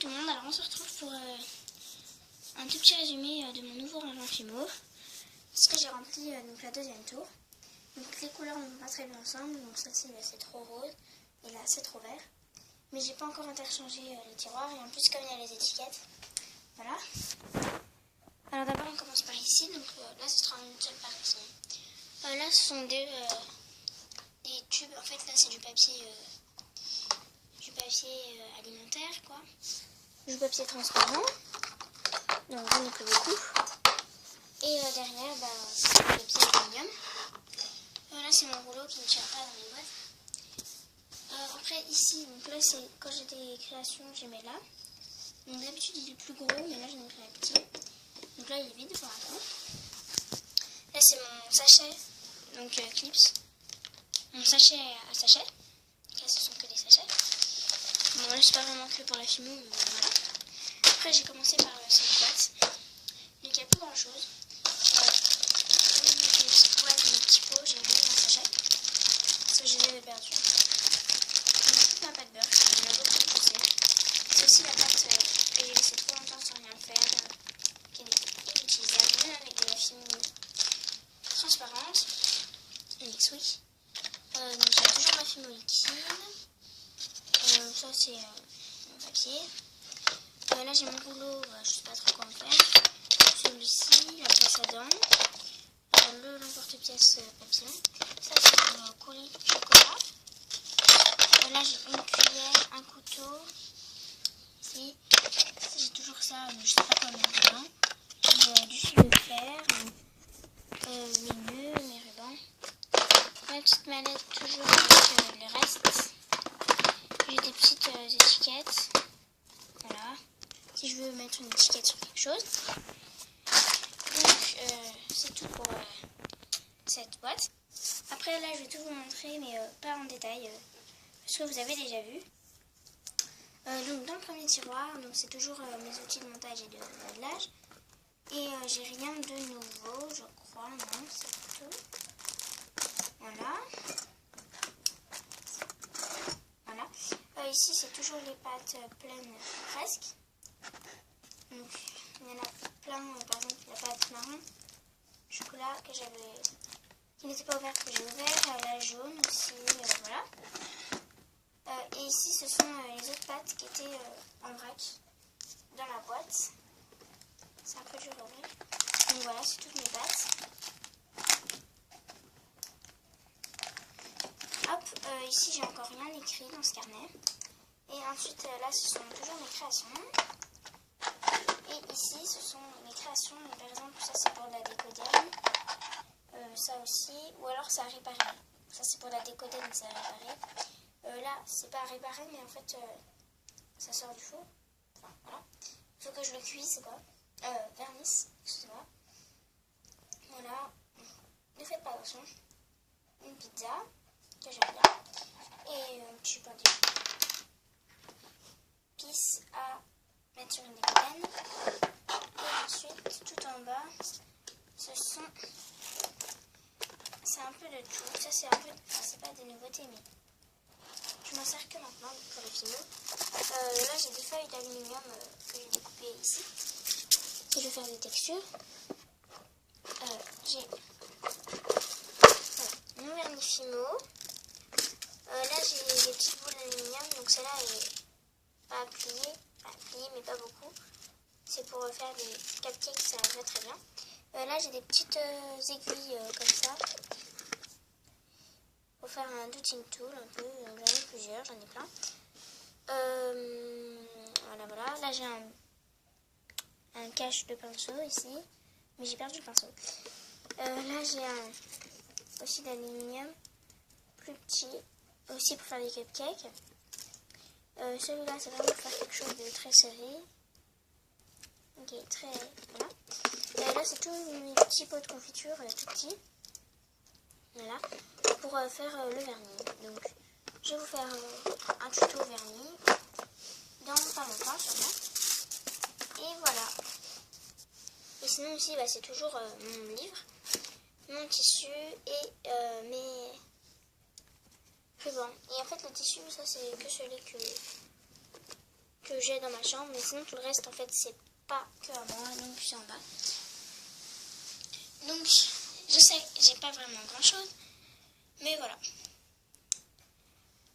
tout le monde, alors on se retrouve pour un tout petit résumé de mon nouveau rangement Fimo. Parce que j'ai rempli donc la deuxième tour. Donc les couleurs ne vont pas très bien ensemble, donc celle-ci c'est trop rose et là c'est trop vert. Mais j'ai pas encore interchangé les tiroirs et en plus comme il y a les étiquettes, voilà. Alors d'abord on commence par ici, donc là ce sera une seule partie. Là ce sont des tubes, en fait là c'est du papier alimentaire quoi. Du papier transparent, donc j'en ai plus beaucoup. Et derrière, c'est du papier aluminium. Là, c'est mon rouleau qui ne tient pas dans les boîtes. Après, ici, donc là, c'est quand j'ai des créations, je les mets là. Donc d'habitude, il est plus gros, mais là, j'en ai pris un petit. Donc là, il est vide pour l'instant. Là, c'est mon sachet, donc Clips. Mon sachet à sachet. Là, ce sont que des sachets. Bon, là, c'est pas vraiment que pour la Fimo, mais voilà. Après, j'ai commencé par cette boîte. Donc, il n'y a plus grand chose. Mes petits pots, j'ai mis un sachet. Parce que je les avais perdus. Toute ma pâte beurre, je l'ai beaucoup poussée. C'est aussi la pâte que j'ai laissée trop longtemps sans rien faire. Qui est inutilisable, même avec des Fimo transparentes. Oui. Donc, j'ai toujours ma Fimo liquide. Ça, c'est mon papier. Là, j'ai mon rouleau, je sais pas trop quoi en faire. Celui-ci, la précédente. Le l'emporte-pièce papillon. Ça, c'est un colis chocolat. Là, j'ai une cuillère, un couteau. Ici, j'ai toujours ça, mais je sais pas quoi mettre dedans. Du fil de fer, mes nœuds, mes rubans. Ma petite mallette, toujours avec le reste. J'ai des petites étiquettes. Voilà. Si je veux mettre une étiquette sur quelque chose. Donc, c'est tout pour cette boîte. Après, là, je vais tout vous montrer, mais pas en détail, parce que vous avez déjà vu. Donc, dans le premier tiroir, donc c'est toujours mes outils de montage et de modelage. Et j'ai rien de nouveau, je crois, non, c'est tout. Voilà. Voilà. Ici, c'est toujours les pâtes pleines, presque. Donc, il y en a plein, par exemple, la pâte marron, chocolat, qui n'était pas ouverte, que j'ai ouvert, la jaune aussi, voilà. Et ici, ce sont les autres pâtes qui étaient en vrac dans la boîte. C'est un peu dur à ouvrir. Donc voilà, c'est toutes mes pâtes. Hop, ici, j'ai encore rien écrit dans ce carnet. Et ensuite, là, ce sont toujours mes créations. Et ici, ce sont mes créations. Par exemple, ça, c'est pour la décoder. Ça aussi. Ou alors, c'est à réparer. Ça, c'est pour la décoder, mais c'est à réparer. Là, c'est pas à réparer, mais en fait, ça sort du four. Enfin, voilà. Il faut que je le cuise, quoi. Vernisse, excusez-moi. Voilà. Ne faites pas attention. Une pizza, que j'aime bien. Et un petit pain de pisse à mettre sur une décollaine. Et ensuite, tout en bas, c'est un peu de tout. Ça, c'est un peu, enfin, c'est pas des nouveautés, mais je m'en sers que maintenant pour les Fimo. Là, j'ai des feuilles d'aluminium que j'ai découpées ici. Si je veux faire des textures, j'ai mon vernis Fimo. Là, j'ai des petites boules d'aluminium, donc celle-là est pas pliée, mais pas beaucoup. C'est pour faire des cupcakes, ça va très bien. Là, j'ai des petites aiguilles comme ça. Pour faire un dotting tool un peu. J'en ai plusieurs, j'en ai plein. Voilà. Là, j'ai un cache de pinceau ici. Mais j'ai perdu le pinceau. Là, j'ai aussi d'aluminium. Plus petit. Aussi pour faire des cupcakes. Celui-là, c'est vraiment pour faire quelque chose de très serré. Ok, très... Voilà. Là, c'est tous mes petits pots de confiture, tout petits. Voilà. Pour faire le vernis. Donc, je vais vous faire un tuto vernis. Dans pas longtemps, sûrement. Et voilà. Et sinon aussi, c'est toujours mon livre, mon tissu et mes rubans. Et en fait, le tissu, ça, c'est que celui que que j'ai dans ma chambre, mais sinon tout le reste en fait c'est pas que à moi, donc je suis en bas. Donc je sais que j'ai pas vraiment grand chose, mais voilà.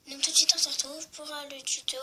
Donc tout de suite on se retrouve pour le tuto